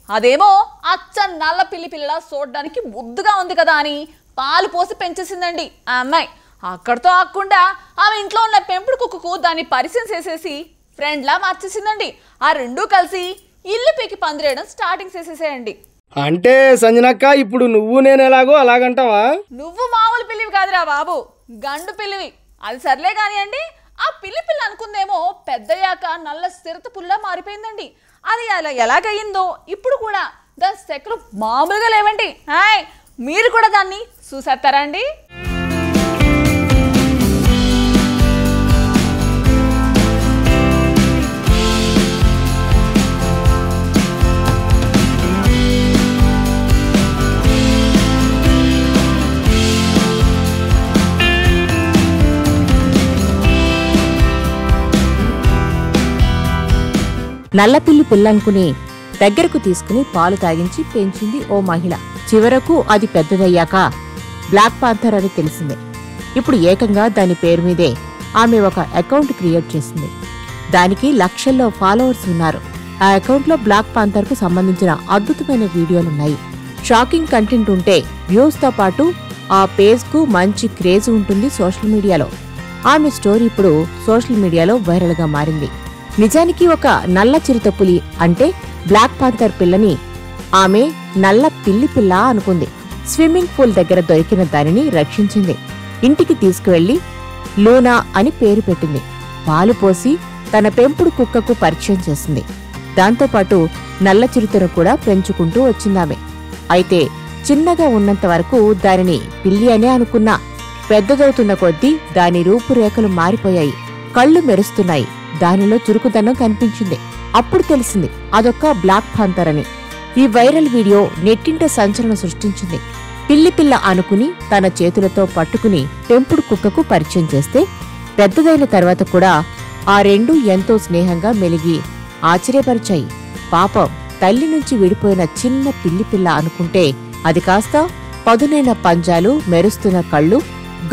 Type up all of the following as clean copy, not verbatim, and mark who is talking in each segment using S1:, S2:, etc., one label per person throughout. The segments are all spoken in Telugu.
S1: అదేమో అచ్చ నల్ల పిల్లి పిల్లలా చూడడానికి ముద్దుగా ఉంది కదా అని పాలు పోసి పెంచేసిందండి ఆ అమ్మాయి. అక్కడితో ఆగకుండా ఆమె ఇంట్లో ఉన్న పెంపుడు కుక్కకు దాన్ని పరిచయం చేసేసి ఫ్రెండ్లా మార్చేసిందండి. ఆ రెండూ కలిసి ఇల్లు పీకి పందిరేయడం స్టార్టింగ్ చేసేసేయండి.
S2: అంటే సంజనక్క, ఇప్పుడు నువ్వు నేను ఎలాగో అలాగంటావా?
S1: నువ్వు మామూలు పిల్లివి కాదురా బాబు, గండు పిల్లివి. అది సర్లే కానివ్వండి. ఆ పిల్లి పిల్ల అనుకుందేమో పెద్దయ్యాక నల్ల స్థిరత పుల్లా మారిపోయిందండి. అది అలా ఎలాగయ్యిందో ఇప్పుడు కూడా దాని సెక్కలు మామూలుగా లేవండి. హాయ్, మీరు కూడా దాన్ని చూసేస్తారా అండి?
S3: నల్లపిల్లి పిల్లనుకుని దగ్గరకు తీసుకుని పాలు తాగించి పెంచింది ఓ మహిళ. చివరకు అది పెద్దదయ్యాక బ్లాక్ పాంథర్ అని తెలిసిందే. ఇప్పుడు ఏకంగా దాని పేరు మీదే ఆమె ఒక అకౌంట్ క్రియేట్ చేసింది. దానికి లక్షల్లో ఫాలోవర్స్ ఉన్నారు. ఆ అకౌంట్లో బ్లాక్ పాంథర్ కు సంబంధించిన అద్భుతమైన వీడియోలున్నాయి. షాకింగ్ కంటెంట్ ఉంటే వ్యూస్ తో పాటు ఆ పేజ్ కు మంచి క్రేజ్ ఉంటుంది సోషల్ మీడియాలో. ఆమె స్టోరీ ఇప్పుడు సోషల్ మీడియాలో వైరల్ గా మారింది. నిజానికి ఒక నల్ల చిరుతపులి అంటే బ్లాక్ పాంథర్ పిల్లని ఆమె నల్ల పిల్లి పిల్ల అనుకుంది. స్విమ్మింగ్ పూల్ దగ్గర దొరికిన దానిని రక్షించింది. ఇంటికి తీసుకువెళ్లి లూనా అని పేరు పెట్టింది. పాలు పోసి తన పెంపుడు కుక్కకు పరిచయం చేసింది. దాంతోపాటు నల్ల చిరుతను కూడా పెంచుకుంటూ వచ్చిందామె. అయితే చిన్నగా ఉన్నంత వరకు దానిని పిల్లి అనే అనుకున్నా. పెద్దదవుతున్న కొద్దీ దాని రూపురేఖలు మారిపోయాయి. కళ్ళు మెరుస్తున్నాయి. దానిలో చురుకుదనం కనిపించింది. అప్పుడు తెలిసింది అదొక బ్లాక్ పాంథర్ అని. ఈ వైరల్ వీడియో నెట్టింట సంచలనం సృష్టించింది. పిల్లి పిల్ల అనుకుని తన చేతులతో పట్టుకుని పెంపుడు కుక్కకు పరిచయం చేస్తే పెద్దదైన తర్వాత కూడా ఆ రెండూ ఎంతో స్నేహంగా మెలిగి ఆశ్చర్యపరిచాయి. పాపం, తల్లి నుంచి విడిపోయిన చిన్న పిల్లి పిల్ల అనుకుంటే అది కాస్త పదునైన పంజాలు, మెరుస్తున్న కళ్ళు,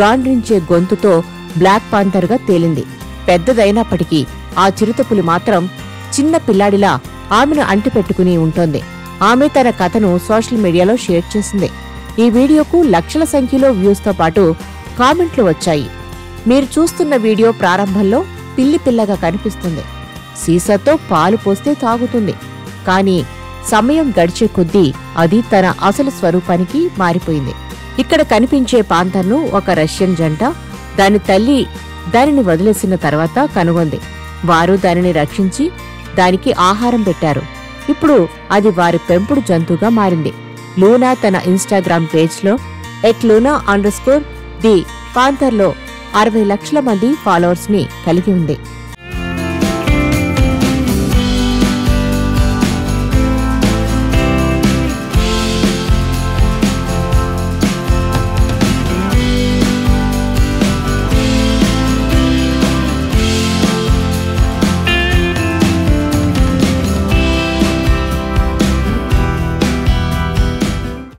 S3: గాండ్రించే గొంతుతో బ్లాక్ పాంథర్ గా తేలింది. పెద్దదైనప్పటికీ ఆ చిరుతపులి మాత్రం చిన్న పిల్లాడిలా ఆమెను అంటిపెట్టుకుని ఉంటోంది. ఆమె తన కథను సోషల్ మీడియాలో షేర్ చేసింది. ఈ వీడియోకు లక్షల సంఖ్యలో వ్యూస్ తో పాటు కామెంట్లు వచ్చాయి. మీరు చూస్తున్న వీడియో ప్రారంభంలో పిల్లి పిల్లగా కనిపిస్తుంది. సీసాతో పాలు పోస్తే తాగుతుంది. కానీ సమయం గడిచే కొద్దీ అది తన అసలు స్వరూపానికి మారిపోయింది. ఇక్కడ కనిపించే పాంథర్ను ఒక రష్యన్ జంట దాని తల్లి దానిని వదిలేసిన తర్వాత కనుగొంది. వారు దానిని రక్షించి దానికి ఆహారం పెట్టారు. ఇప్పుడు అది వారి పెంపుడు జంతువుగా మారింది. లూనా తన ఇన్స్టాగ్రామ్ పేజ్లో @luna_ది పాంథర్లో 60 లక్షల మంది ఫాలోవర్స్ ని కలిగి ఉంది.